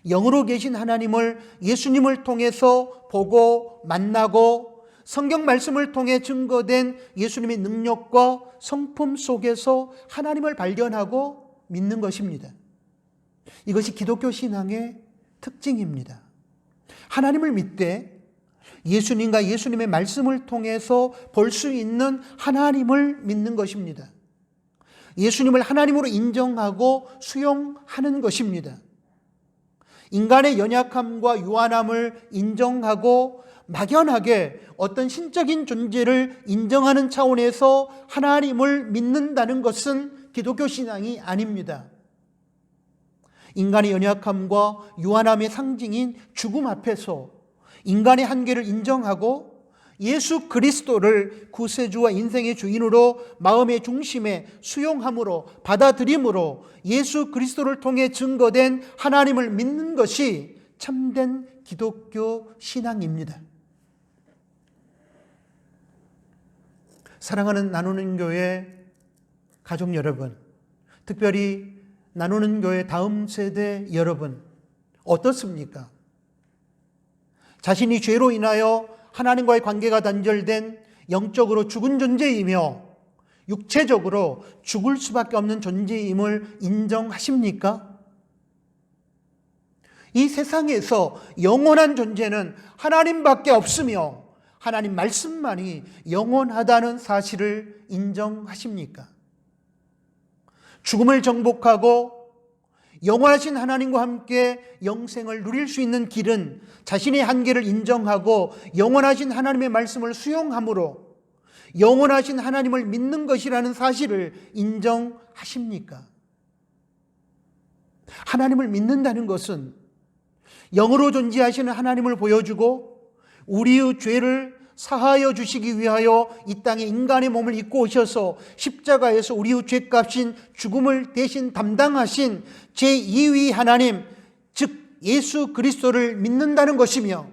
영으로 계신 하나님을 예수님을 통해서 보고 만나고 성경 말씀을 통해 증거된 예수님의 능력과 성품 속에서 하나님을 발견하고 믿는 것입니다. 이것이 기독교 신앙의 특징입니다. 하나님을 믿되 예수님과 예수님의 말씀을 통해서 볼 수 있는 하나님을 믿는 것입니다. 예수님을 하나님으로 인정하고 수용하는 것입니다. 인간의 연약함과 유한함을 인정하고 막연하게 어떤 신적인 존재를 인정하는 차원에서 하나님을 믿는다는 것은 기독교 신앙이 아닙니다. 인간의 연약함과 유한함의 상징인 죽음 앞에서 인간의 한계를 인정하고 예수 그리스도를 구세주와 인생의 주인으로 마음의 중심에 수용함으로 받아들임으로 예수 그리스도를 통해 증거된 하나님을 믿는 것이 참된 기독교 신앙입니다. 사랑하는 나누는 교회 가족 여러분, 특별히 나누는 교회 다음 세대 여러분, 어떻습니까? 자신이 죄로 인하여 하나님과의 관계가 단절된 영적으로 죽은 존재이며 육체적으로 죽을 수밖에 없는 존재임을 인정하십니까? 이 세상에서 영원한 존재는 하나님밖에 없으며 하나님 말씀만이 영원하다는 사실을 인정하십니까? 죽음을 정복하고 영원하신 하나님과 함께 영생을 누릴 수 있는 길은 자신의 한계를 인정하고 영원하신 하나님의 말씀을 수용함으로 영원하신 하나님을 믿는 것이라는 사실을 인정하십니까? 하나님을 믿는다는 것은 영으로 존재하시는 하나님을 보여주고 우리의 죄를 사하여 주시기 위하여 이 땅에 인간의 몸을 입고 오셔서 십자가에서 우리의 죄값인 죽음을 대신 담당하신 제2위 하나님, 즉 예수 그리스도를 믿는다는 것이며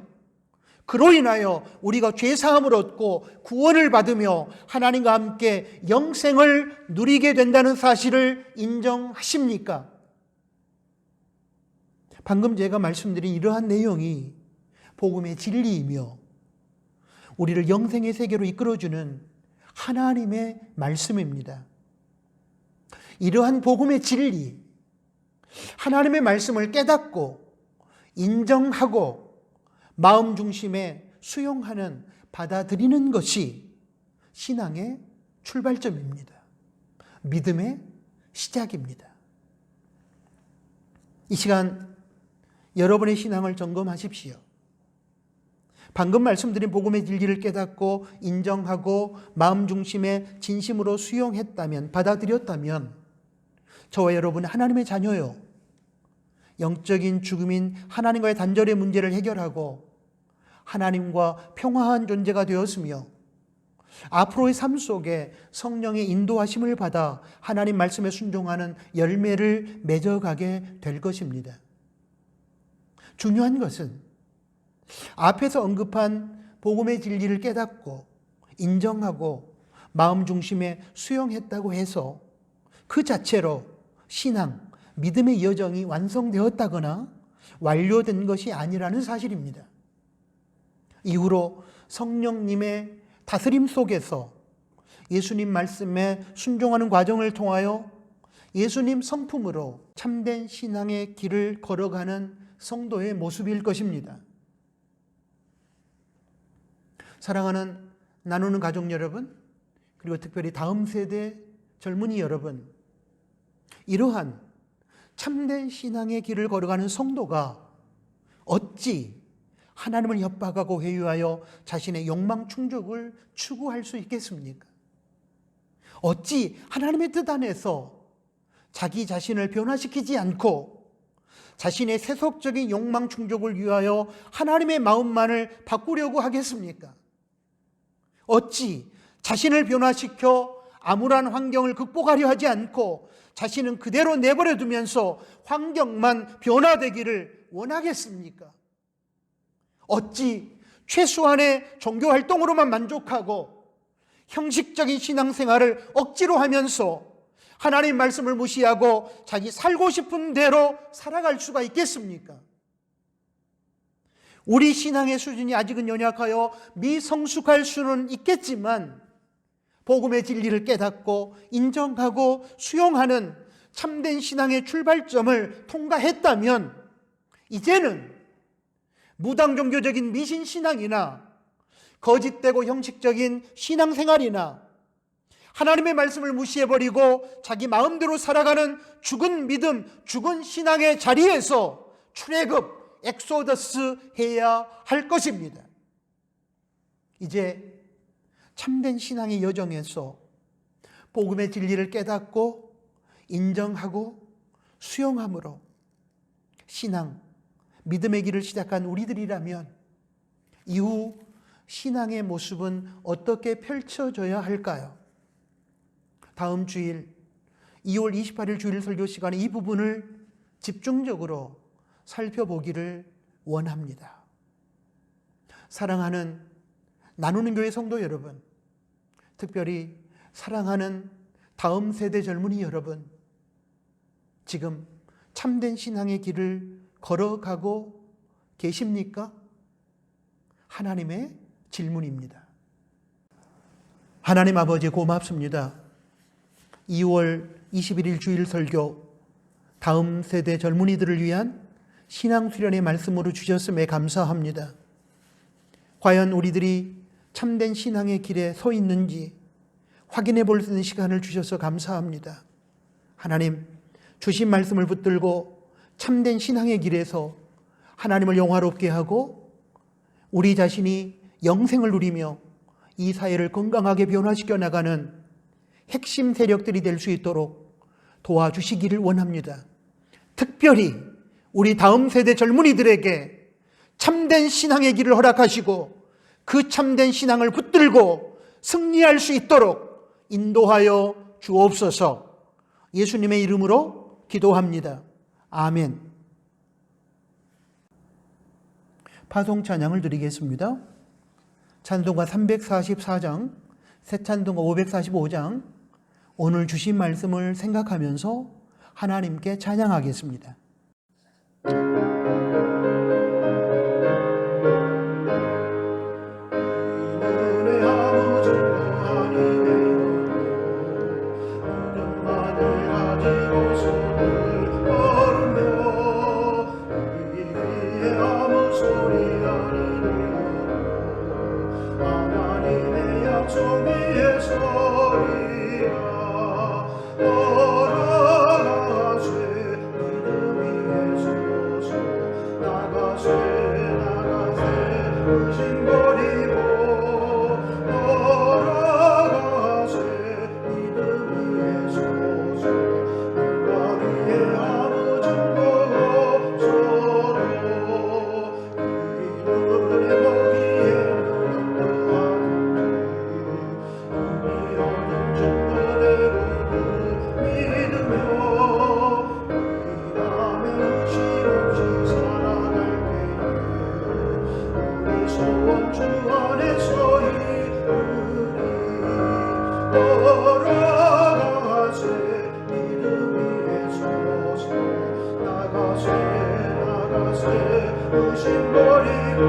그로 인하여 우리가 죄사함을 얻고 구원을 받으며 하나님과 함께 영생을 누리게 된다는 사실을 인정하십니까? 방금 제가 말씀드린 이러한 내용이 복음의 진리이며 우리를 영생의 세계로 이끌어주는 하나님의 말씀입니다. 이러한 복음의 진리, 하나님의 말씀을 깨닫고 인정하고 마음 중심에 수용하는, 받아들이는 것이 신앙의 출발점입니다. 믿음의 시작입니다. 이 시간 여러분의 신앙을 점검하십시오. 방금 말씀드린 복음의 진리를 깨닫고 인정하고 마음 중심에 진심으로 수용했다면, 받아들였다면 저와 여러분은 하나님의 자녀요, 영적인 죽음인 하나님과의 단절의 문제를 해결하고 하나님과 평화한 존재가 되었으며 앞으로의 삶 속에 성령의 인도하심을 받아 하나님 말씀에 순종하는 열매를 맺어가게 될 것입니다. 중요한 것은 앞에서 언급한 복음의 진리를 깨닫고 인정하고 마음 중심에 수용했다고 해서 그 자체로 신앙, 믿음의 여정이 완성되었다거나 완료된 것이 아니라는 사실입니다. 이후로 성령님의 다스림 속에서 예수님 말씀에 순종하는 과정을 통하여 예수님 성품으로 참된 신앙의 길을 걸어가는 성도의 모습일 것입니다. 사랑하는 나누는 가족 여러분, 그리고 특별히 다음 세대 젊은이 여러분, 이러한 참된 신앙의 길을 걸어가는 성도가 어찌 하나님을 협박하고 회유하여 자신의 욕망 충족을 추구할 수 있겠습니까? 어찌 하나님의 뜻 안에서 자기 자신을 변화시키지 않고 자신의 세속적인 욕망 충족을 위하여 하나님의 마음만을 바꾸려고 하겠습니까? 어찌 자신을 변화시켜 암울한 환경을 극복하려 하지 않고 자신은 그대로 내버려 두면서 환경만 변화되기를 원하겠습니까? 어찌 최소한의 종교 활동으로만 만족하고 형식적인 신앙생활을 억지로 하면서 하나님의 말씀을 무시하고 자기 살고 싶은 대로 살아갈 수가 있겠습니까? 우리 신앙의 수준이 아직은 연약하여 미성숙할 수는 있겠지만 복음의 진리를 깨닫고 인정하고 수용하는 참된 신앙의 출발점을 통과했다면 이제는 무당 종교적인 미신 신앙이나 거짓되고 형식적인 신앙생활이나 하나님의 말씀을 무시해버리고 자기 마음대로 살아가는 죽은 믿음, 죽은 신앙의 자리에서 출애굽, 엑소더스 해야 할 것입니다. 이제 참된 신앙의 여정에서 복음의 진리를 깨닫고 인정하고 수용함으로 신앙, 믿음의 길을 시작한 우리들이라면 이후 신앙의 모습은 어떻게 펼쳐져야 할까요? 다음 주일 2월 28일 주일 설교 시간에 이 부분을 집중적으로 살펴보기를 원합니다. 사랑하는 나누는 교회 성도 여러분, 특별히 사랑하는 다음 세대 젊은이 여러분, 지금 참된 신앙의 길을 걸어가고 계십니까? 하나님의 질문입니다. 하나님 아버지 고맙습니다. 2월 21일 주일 설교, 다음 세대 젊은이들을 위한 신앙 수련의 말씀으로 주셨음에 감사합니다. 과연 우리들이 참된 신앙의 길에 서 있는지 확인해 볼 수 있는 시간을 주셔서 감사합니다. 하나님, 주신 말씀을 붙들고 참된 신앙의 길에서 하나님을 영화롭게 하고 우리 자신이 영생을 누리며 이 사회를 건강하게 변화시켜 나가는 핵심 세력들이 될 수 있도록 도와주시기를 원합니다. 특별히 우리 다음 세대 젊은이들에게 참된 신앙의 길을 허락하시고 그 참된 신앙을 붙들고 승리할 수 있도록 인도하여 주옵소서. 예수님의 이름으로 기도합니다. 아멘. 파송 찬양을 드리겠습니다. 찬송가 344장, 새 찬송가 545장, 오늘 주신 말씀을 생각하면서 하나님께 찬양하겠습니다. 소리 아니 위에 서리라 걸어가세 믿음 위에 서서 나가세 의심 버리고 걸어가세 믿음 위에 서서 누가 위에 아무 증거 없어도 이들의 보기에는 어떠하든지 이미 얻은 증거대로 믿으며 이 밤에 의심 없이 살아갈게요. 우리 소원 주 안에서 이루리 걸어가세 믿음 위에 서서 나가세 의심 버리고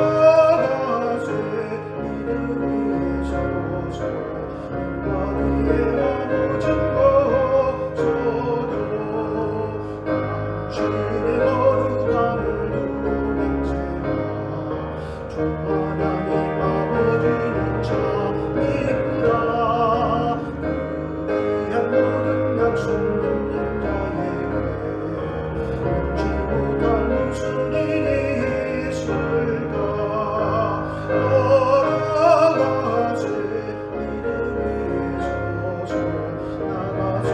걸어가세 믿음 위에 서서 누가 위에 아무 증거 없어도 당신의 거룩함을 두고 맹세하 주 하나님 아버지는 참 이쁘다 그리한 모든 약속 믿는 자에게 잊지 못할 무슨 일이 있을까 걸어가세 믿음 위에 서서 나가세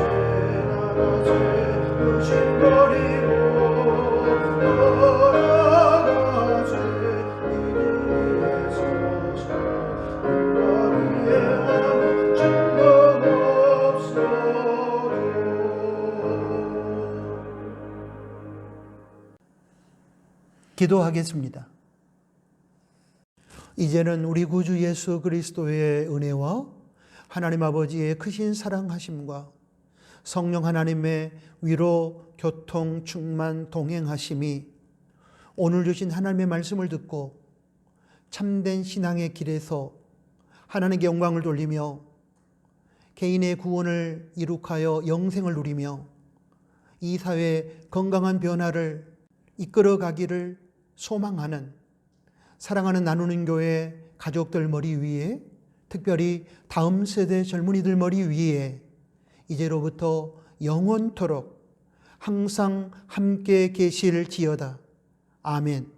의심 버리고 걸어가세 믿음 위에 서서 누가 위에 아무 증거 없어도. 기도하겠습니다. 이제는 우리 구주 예수 그리스도의 은혜와 하나님 아버지의 크신 사랑하심과 성령 하나님의 위로, 교통, 충만, 동행하심이 오늘 주신 하나님의 말씀을 듣고 참된 신앙의 길에서 하나님께 영광을 돌리며 개인의 구원을 이룩하여 영생을 누리며 이 사회의 건강한 변화를 이끌어가기를 소망하는 사랑하는 나누는 교회 가족들 머리 위에, 특별히 다음 세대 젊은이들 머리 위에 이제로부터 영원토록 항상 함께 계실지어다. 아멘.